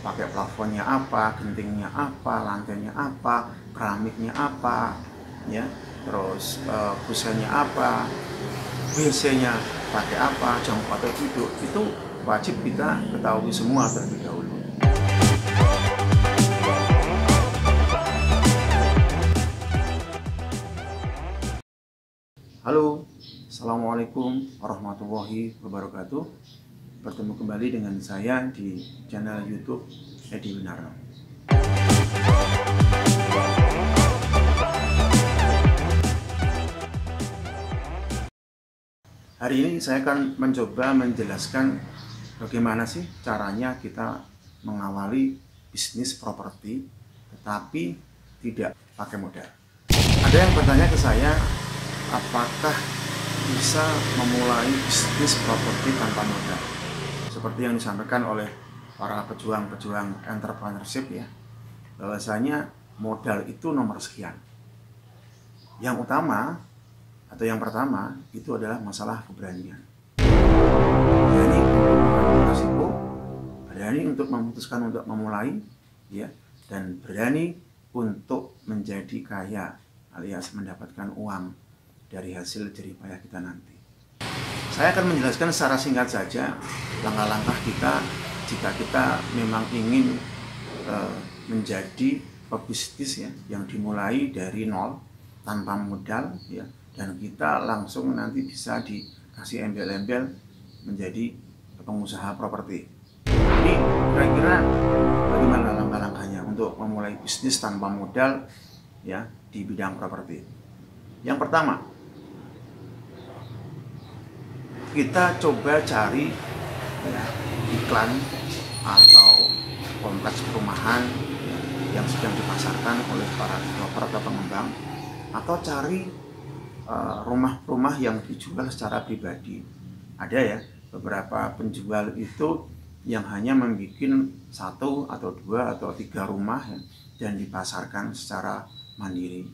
pakai plafonnya apa, gentingnya apa, lantainya apa, keramiknya apa, ya, terus busanya apa, WC-nya pakai apa, jam atau duduk, itu wajib kita ketahui semua terlebih dahulu. Halo, Assalamualaikum warahmatullahi wabarakatuh. Bertemu kembali dengan saya di channel YouTube Edi Winarno. Hari ini saya akan mencoba menjelaskan bagaimana sih caranya kita mengawali bisnis properti tetapi tidak pakai modal. Ada yang bertanya ke saya, apakah bisa memulai bisnis properti tanpa modal? Seperti yang disampaikan oleh para pejuang-pejuang entrepreneurship ya, bahwasanya modal itu nomor sekian. Yang utama atau yang pertama itu adalah masalah keberanian. Berani untuk mengambil risiko, berani untuk memutuskan untuk memulai, ya, dan berani untuk menjadi kaya alias mendapatkan uang dari hasil jerih payah kita nanti. Saya akan menjelaskan secara singkat saja langkah-langkah kita jika kita memang ingin menjadi pebisnis ya, yang dimulai dari nol tanpa modal ya, dan kita langsung nanti bisa dikasih embel-embel menjadi pengusaha properti. Jadi kira-kira bagaimana langkah-langkahnya untuk memulai bisnis tanpa modal ya di bidang properti? Yang pertama, kita coba cari ya, iklan atau kompleks perumahan ya, yang sedang dipasarkan oleh para developer atau pengembang, atau cari rumah-rumah yang dijual secara pribadi. Ada ya beberapa penjual itu yang hanya membuat 1 atau 2 atau 3 rumah ya, dan dipasarkan secara mandiri.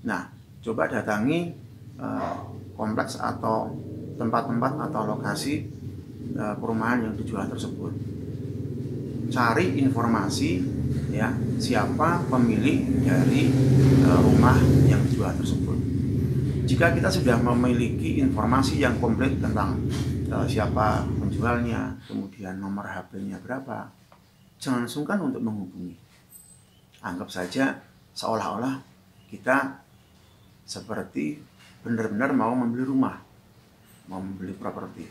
Nah, coba datangi kompleks atau tempat-tempat atau lokasi perumahan yang dijual tersebut. Cari informasi ya, siapa pemilik dari rumah yang dijual tersebut. Jika kita sudah memiliki informasi yang komplit tentang siapa penjualnya, kemudian nomor HP-nya berapa, jangan sungkan untuk menghubungi. Anggap saja seolah-olah kita seperti benar-benar mau membeli rumah, mau membeli properti.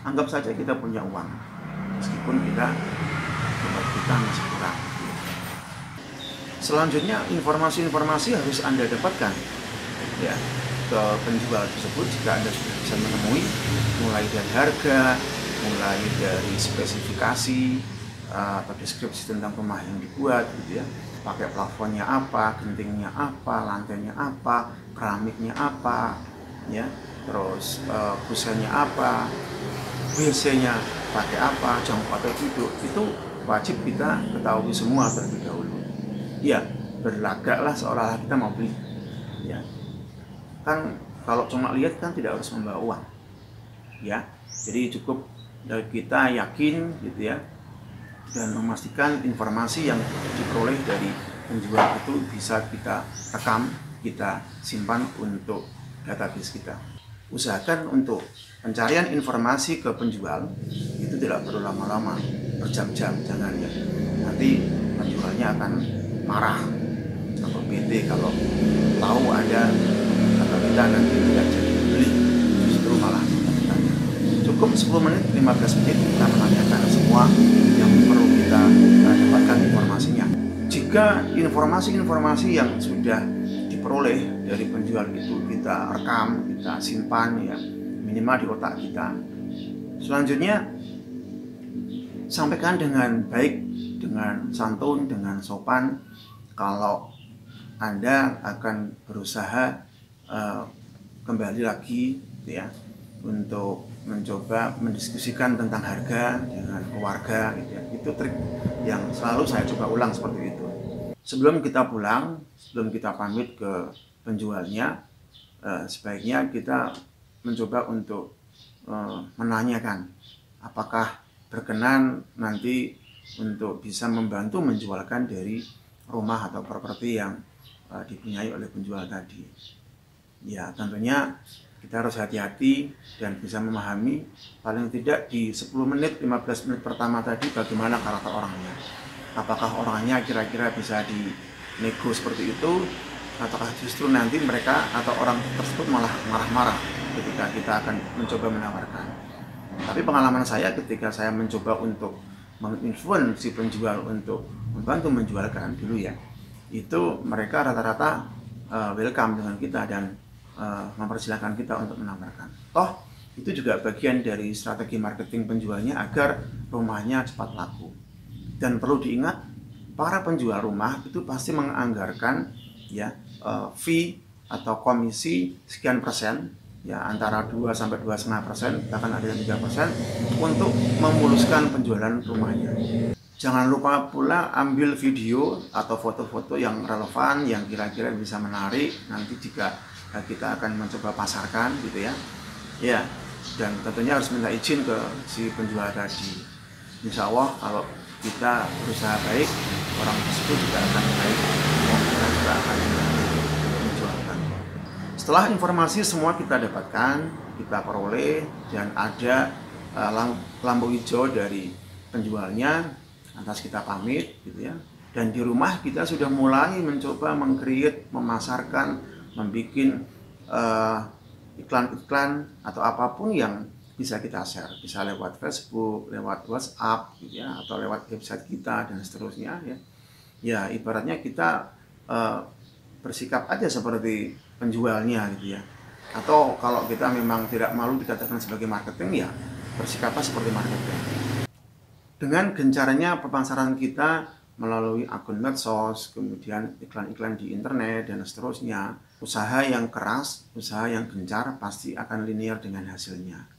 Anggap saja kita punya uang, meskipun kita masih kurang. Selanjutnya informasi-informasi harus Anda dapatkan ya ke penjual tersebut jika Anda sudah bisa menemui, mulai dari harga, mulai dari spesifikasi atau deskripsi tentang rumah yang dibuat gitu ya, pakai plafonnya apa, gentingnya apa, lantainya apa, keramiknya apa ya, terus busanya apa, WC-nya pakai apa, jam atau duduk, itu wajib kita ketahui semua terlebih dahulu. Ya, berlagaklah seolah-olah kita mau beli ya. Kan kalau cuma lihat kan tidak harus membawa uang ya, jadi cukup kita yakin gitu ya, dan memastikan informasi yang diperoleh dari penjual itu bisa kita rekam, kita simpan untuk database kita. Usahakan untuk pencarian informasi ke penjual itu tidak perlu lama-lama, berjam-jam, jangan ya, nanti penjualnya akan marah atau bete kalau tahu ada atau kita nanti tidak jadi beli, justru malah bertanya. Cukup 10 menit, 15 menit kita menanyakan semua yang perlu kita dapatkan informasinya. Jika informasi-informasi yang sudah diperoleh dari penjual itu kita rekam, kita simpan ya, minimal di otak kita. Selanjutnya sampaikan dengan baik, dengan santun, dengan sopan kalau Anda akan berusaha kembali lagi ya, untuk mencoba mendiskusikan tentang harga dengan keluarga gitu ya. Itu trik yang selalu saya coba ulang seperti itu. Sebelum kita pulang, sebelum kita pamit ke penjualnya, sebaiknya kita mencoba untuk menanyakan apakah berkenan nanti untuk bisa membantu menjualkan dari rumah atau properti yang dipunyai oleh penjual tadi. Ya, tentunya kita harus hati-hati dan bisa memahami paling tidak di 10 menit, 15 menit pertama tadi bagaimana karakter orangnya. Apakah orangnya kira-kira bisa dinego seperti itu, ataukah justru nanti mereka atau orang tersebut malah marah-marah ketika kita akan mencoba menawarkan. Tapi pengalaman saya ketika saya mencoba untuk menginfluence si penjual untuk membantu menjualkan dulu ya, itu mereka rata-rata welcome dengan kita dan mempersilahkan kita untuk menawarkan. Toh itu juga bagian dari strategi marketing penjualnya agar rumahnya cepat laku. Dan perlu diingat, para penjual rumah itu pasti menganggarkan ya fee atau komisi sekian persen, ya antara 2 sampai 2,5%, bahkan ada yang 3% untuk memuluskan penjualan rumahnya. Jangan lupa pula ambil video atau foto-foto yang relevan, yang kira-kira bisa menarik nanti jika kita akan mencoba pasarkan gitu ya. Ya, dan tentunya harus minta izin ke si penjual tadi. Insya Allah kalau kita berusaha baik, orang tersebut juga akan baik dan juga akan menjualkan. Setelah informasi semua kita dapatkan, kita peroleh dan ada lampu hijau dari penjualnya, lantas kita pamit gitu ya. Dan di rumah kita sudah mulai mencoba meng-create, memasarkan, membuat iklan-iklan atau apapun yang bisa kita share, bisa lewat Facebook, lewat WhatsApp gitu ya, atau lewat website kita dan seterusnya ya. Ya ibaratnya kita bersikap aja seperti penjualnya gitu ya. Atau kalau kita memang tidak malu dikatakan sebagai marketing, ya bersikaplah seperti marketing. Dengan gencarnya pemasaran kita melalui akun medsos, kemudian iklan-iklan di internet dan seterusnya, usaha yang keras, usaha yang gencar pasti akan linear dengan hasilnya.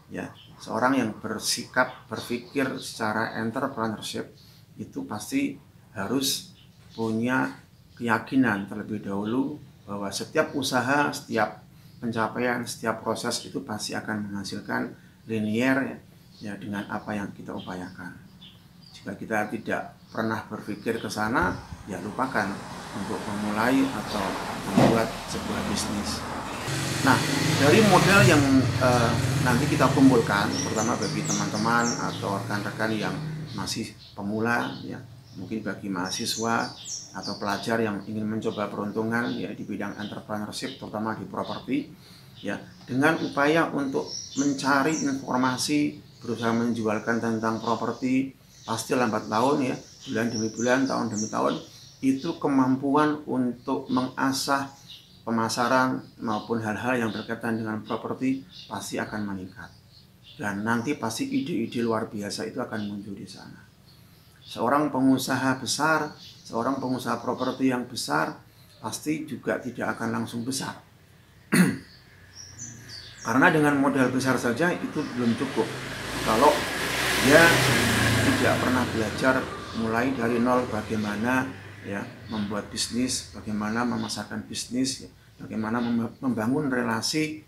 Ya, seorang yang berpikir secara entrepreneurship itu pasti harus punya keyakinan terlebih dahulu bahwa setiap usaha, setiap pencapaian, setiap proses itu pasti akan menghasilkan linear ya dengan apa yang kita upayakan. Jika kita tidak pernah berpikir ke sana, ya lupakan untuk memulai atau membuat sebuah bisnis. Nah, dari model yang nanti kita kumpulkan, pertama bagi teman-teman atau rekan-rekan yang masih pemula, ya mungkin bagi mahasiswa atau pelajar yang ingin mencoba peruntungan ya di bidang entrepreneurship, terutama di properti, ya dengan upaya untuk mencari informasi, berusaha menjualkan tentang properti, pasti lambat laun ya, bulan demi bulan, tahun demi tahun, itu kemampuan untuk mengasah pemasaran maupun hal-hal yang berkaitan dengan properti pasti akan meningkat. Dan nanti pasti ide-ide luar biasa itu akan muncul di sana. Seorang pengusaha besar, seorang pengusaha properti yang besar pasti juga tidak akan langsung besar. Karena dengan modal besar saja itu belum cukup. Kalau dia tidak pernah belajar mulai dari nol bagaimana ya membuat bisnis, bagaimana memasarkan bisnis, ya, bagaimana membangun relasi,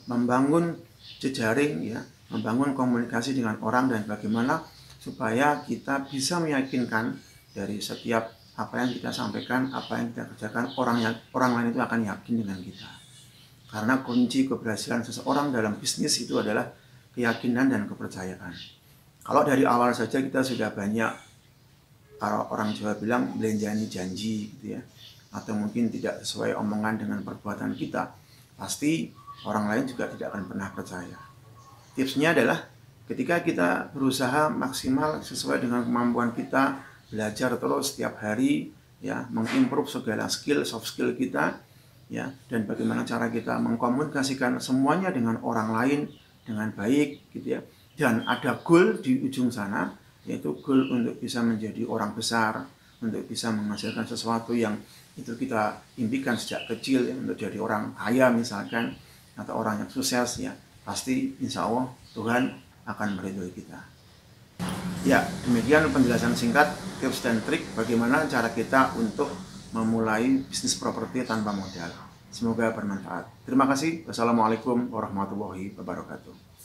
membangun jejaring, ya, membangun komunikasi dengan orang, dan bagaimana supaya kita bisa meyakinkan dari setiap apa yang kita sampaikan, apa yang kita kerjakan, orang lain itu akan yakin dengan kita. Karena kunci keberhasilan seseorang dalam bisnis itu adalah keyakinan dan kepercayaan. Kalau dari awal saja kita sudah banyak, kalau orang Jawa bilang belenjani janji gitu ya, atau mungkin tidak sesuai omongan dengan perbuatan kita, pasti orang lain juga tidak akan pernah percaya. Tipsnya adalah ketika kita berusaha maksimal sesuai dengan kemampuan kita, belajar terus setiap hari ya, mengimprove segala skill, soft skill kita ya, dan bagaimana cara kita mengkomunikasikan semuanya dengan orang lain dengan baik gitu ya. Dan ada goal di ujung sana, yaitu goal untuk bisa menjadi orang besar, untuk bisa menghasilkan sesuatu yang itu kita impikan sejak kecil ya, untuk jadi orang kaya misalkan, atau orang yang sukses ya, pasti insya Allah Tuhan akan meridhoi kita. Ya, demikian penjelasan singkat tips dan trik bagaimana cara kita untuk memulai bisnis properti tanpa modal. Semoga bermanfaat. Terima kasih. Wassalamualaikum warahmatullahi wabarakatuh.